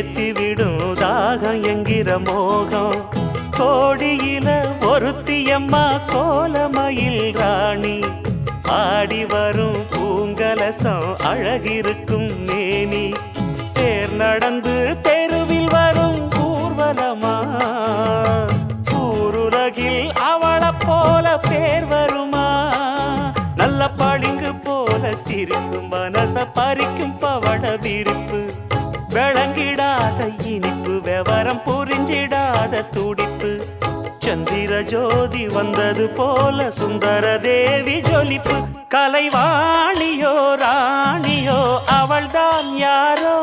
ஏத்தி விடும் தாகம் என்கிற மோகம் கோடியில ஒருத்தியம்மா கோலமயில் ராணி ஆடி வரும் பூங்கலசம் அழகிருக்கும் மேனி தேர் நடந்து தெருவில் வரும் ஊர்வலமா ஊருலகில் அவளை போல பேர் வருமா நல்ல பளிங்கு போல சிரிக்கும் மனச பறிக்கும் பவள விரிப்பு விளங்கிடாத இனிப்பு விவரம் புரிஞ்சிடாத துடிப்பு சந்திர ஜோதி வந்தது போல சுந்தர தேவி ஜொலிப்பு கலைவாணியோ ராணியோ அவள்தான் யாரோ